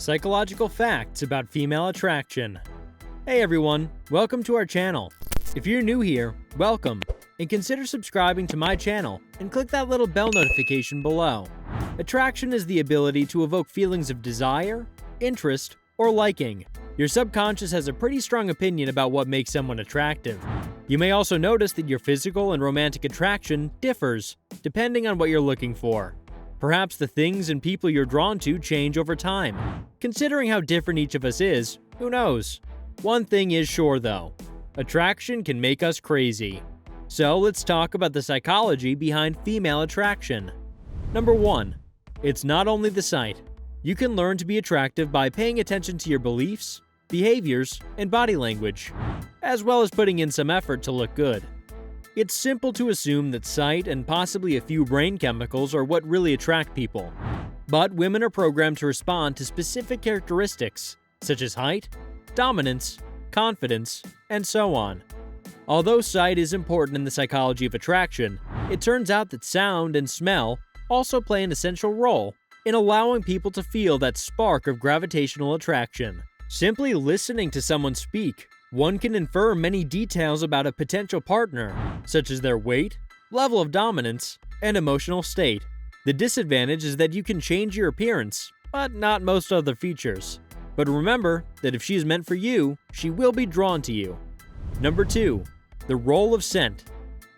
Psychological facts about female attraction. Hey everyone, welcome to our channel. If you're new here, welcome, and consider subscribing to my channel and click that little bell notification below. Attraction is the ability to evoke feelings of desire, interest, or liking. Your subconscious has a pretty strong opinion about what makes someone attractive. You may also notice that your physical and romantic attraction differs, depending on what you're looking for. Perhaps the things and people you're drawn to change over time. Considering how different each of us is, who knows? One thing is sure though, attraction can make us crazy. So let's talk about the psychology behind female attraction. Number 1. It's not only the sight. You can learn to be attractive by paying attention to your beliefs, behaviors, and body language, as well as putting in some effort to look good. It's simple to assume that sight and possibly a few brain chemicals are what really attract people. But women are programmed to respond to specific characteristics, such as height, dominance, confidence, and so on. Although sight is important in the psychology of attraction, it turns out that sound and smell also play an essential role in allowing people to feel that spark of gravitational attraction. Simply listening to someone speak, one can infer many details about a potential partner, such as their weight, level of dominance, and emotional state. The disadvantage is that you can change your appearance, but not most other features. But remember that if she is meant for you, she will be drawn to you. Number 2. The role of scent.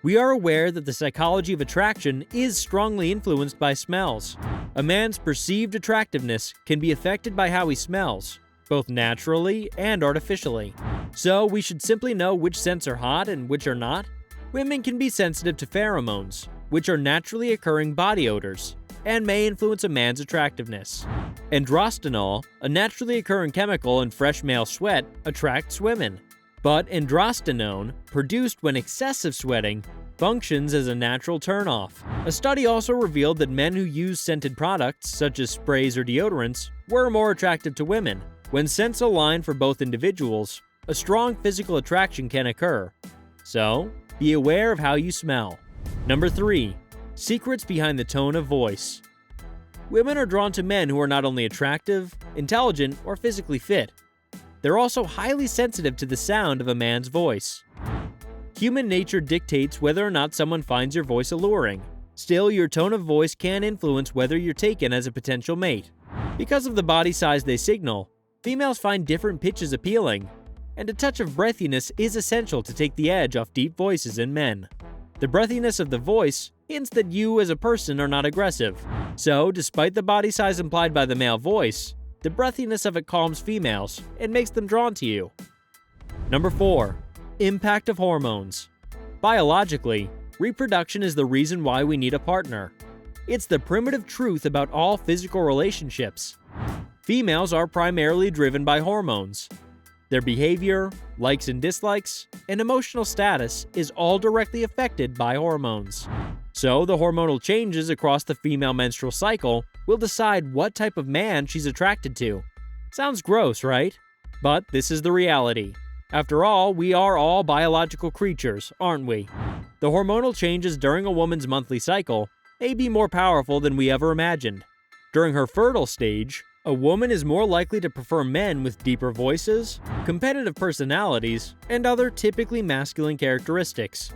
We are aware that the psychology of attraction is strongly influenced by smells. A man's perceived attractiveness can be affected by how he smells, both naturally and artificially. So we should simply know which scents are hot and which are not. Women can be sensitive to pheromones, which are naturally occurring body odors, and may influence a man's attractiveness. Androstenol, a naturally occurring chemical in fresh male sweat, attracts women. But androstenone, produced when excessive sweating, functions as a natural turnoff. A study also revealed that men who use scented products, such as sprays or deodorants, were more attractive to women. When scents align for both individuals, a strong physical attraction can occur. So, be aware of how you smell. Number 3. Secrets behind the tone of voice. Women are drawn to men who are not only attractive, intelligent, or physically fit. They're also highly sensitive to the sound of a man's voice. Human nature dictates whether or not someone finds your voice alluring. Still, your tone of voice can influence whether you're taken as a potential mate. Because of the body size they signal, females find different pitches appealing, and a touch of breathiness is essential to take the edge off deep voices in men. The breathiness of the voice hints that you as a person are not aggressive. So, despite the body size implied by the male voice, the breathiness of it calms females and makes them drawn to you. Number 4. Impact of hormones. Biologically, reproduction is the reason why we need a partner. It's the primitive truth about all physical relationships. Females are primarily driven by hormones. Their behavior, likes and dislikes, and emotional status is all directly affected by hormones. So, the hormonal changes across the female menstrual cycle will decide what type of man she's attracted to. Sounds gross, right? But this is the reality. After all, we are all biological creatures, aren't we? The hormonal changes during a woman's monthly cycle may be more powerful than we ever imagined. During her fertile stage, a woman is more likely to prefer men with deeper voices, competitive personalities, and other typically masculine characteristics.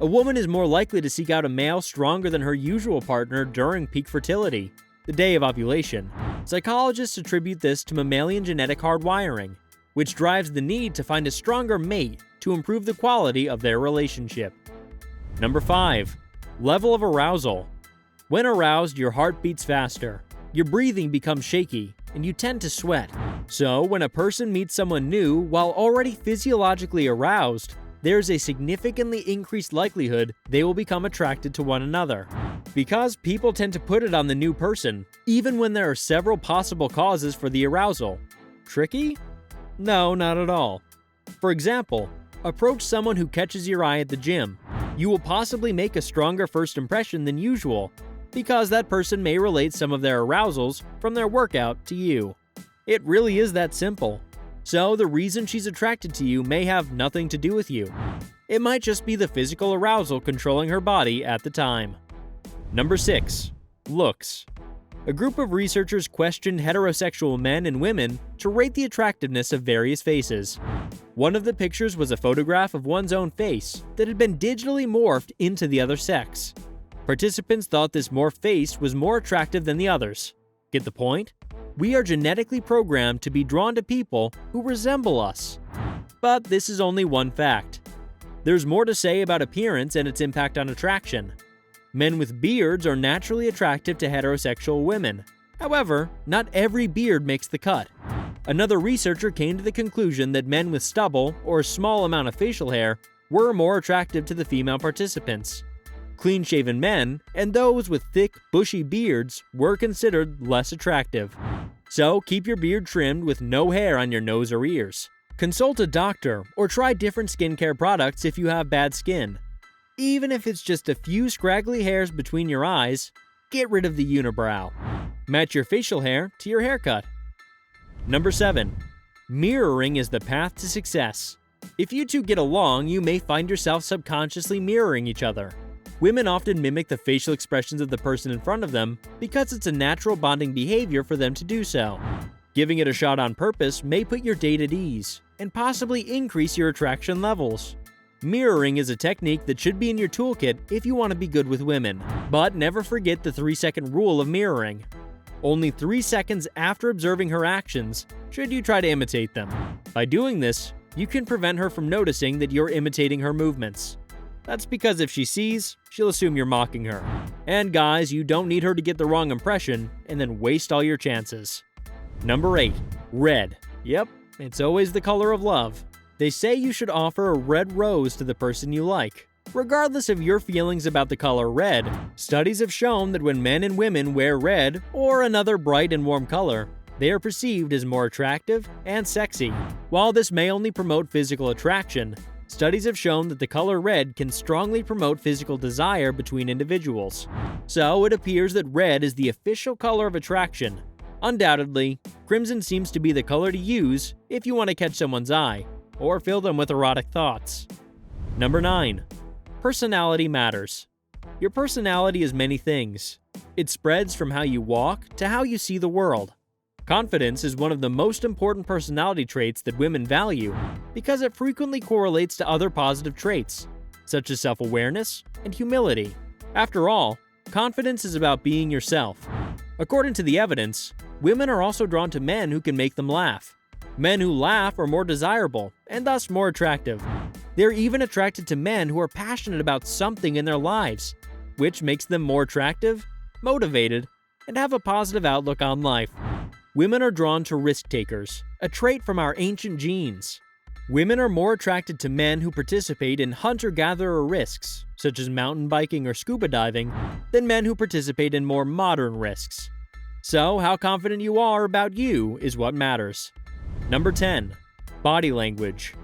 A woman is more likely to seek out a male stronger than her usual partner during peak fertility, the day of ovulation. Psychologists attribute this to mammalian genetic hardwiring, which drives the need to find a stronger mate to improve the quality of their relationship. Number 5. Level of arousal. When aroused, your heart beats faster. Your breathing becomes shaky, and you tend to sweat. So, when a person meets someone new while already physiologically aroused, there's a significantly increased likelihood they will become attracted to one another. Because people tend to put it on the new person, even when there are several possible causes for the arousal. Tricky? No, not at all. For example, approach someone who catches your eye at the gym. You will possibly make a stronger first impression than usual, because that person may relate some of their arousals from their workout to you. It really is that simple. So the reason she's attracted to you may have nothing to do with you. It might just be the physical arousal controlling her body at the time. Number 6. Looks. A group of researchers questioned heterosexual men and women to rate the attractiveness of various faces. One of the pictures was a photograph of one's own face that had been digitally morphed into the other sex. Participants thought this morphed face was more attractive than the others. Get the point? We are genetically programmed to be drawn to people who resemble us. But this is only one fact. There's more to say about appearance and its impact on attraction. Men with beards are naturally attractive to heterosexual women. However, not every beard makes the cut. Another researcher came to the conclusion that men with stubble or a small amount of facial hair were more attractive to the female participants. Clean-shaven men and those with thick, bushy beards were considered less attractive. So keep your beard trimmed with no hair on your nose or ears. Consult a doctor or try different skincare products if you have bad skin. Even if it's just a few scraggly hairs between your eyes, get rid of the unibrow. Match your facial hair to your haircut. Number 7. Mirroring is the path to success. If you two get along, you may find yourself subconsciously mirroring each other. Women often mimic the facial expressions of the person in front of them because it's a natural bonding behavior for them to do so. Giving it a shot on purpose may put your date at ease and possibly increase your attraction levels. Mirroring is a technique that should be in your toolkit if you want to be good with women. But never forget the 3-second rule of mirroring. Only 3 seconds after observing her actions should you try to imitate them. By doing this, you can prevent her from noticing that you're imitating her movements. That's because if she sees, she'll assume you're mocking her. And guys, you don't need her to get the wrong impression and then waste all your chances. Number 8. Red. Yep, it's always the color of love. They say you should offer a red rose to the person you like. Regardless of your feelings about the color red, studies have shown that when men and women wear red or another bright and warm color, they are perceived as more attractive and sexy. While this may only promote physical attraction, studies have shown that the color red can strongly promote physical desire between individuals. So it appears that red is the official color of attraction. Undoubtedly, crimson seems to be the color to use if you want to catch someone's eye or fill them with erotic thoughts. Number 9. Personality matters. Your personality is many things. It spreads from how you walk to how you see the world. Confidence is one of the most important personality traits that women value because it frequently correlates to other positive traits, such as self-awareness and humility. After all, confidence is about being yourself. According to the evidence, women are also drawn to men who can make them laugh. Men who laugh are more desirable and thus more attractive. They're even attracted to men who are passionate about something in their lives, which makes them more attractive, motivated, and have a positive outlook on life. Women are drawn to risk takers, a trait from our ancient genes. Women are more attracted to men who participate in hunter-gatherer risks, such as mountain biking or scuba diving, than men who participate in more modern risks. So, how confident you are about you is what matters. Number 10. Body language.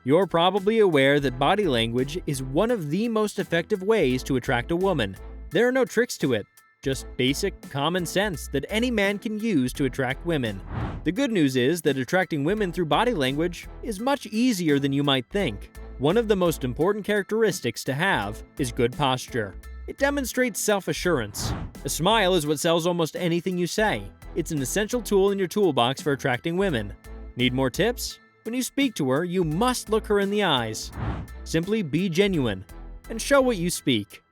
You're probably aware that body language is one of the most effective ways to attract a woman. There are no tricks to it, just basic common sense that any man can use to attract women. The good news is that attracting women through body language is much easier than you might think. One of the most important characteristics to have is good posture. It demonstrates self-assurance. A smile is what sells almost anything you say. It's an essential tool in your toolbox for attracting women. Need more tips? When you speak to her, you must look her in the eyes. Simply be genuine and show what you speak.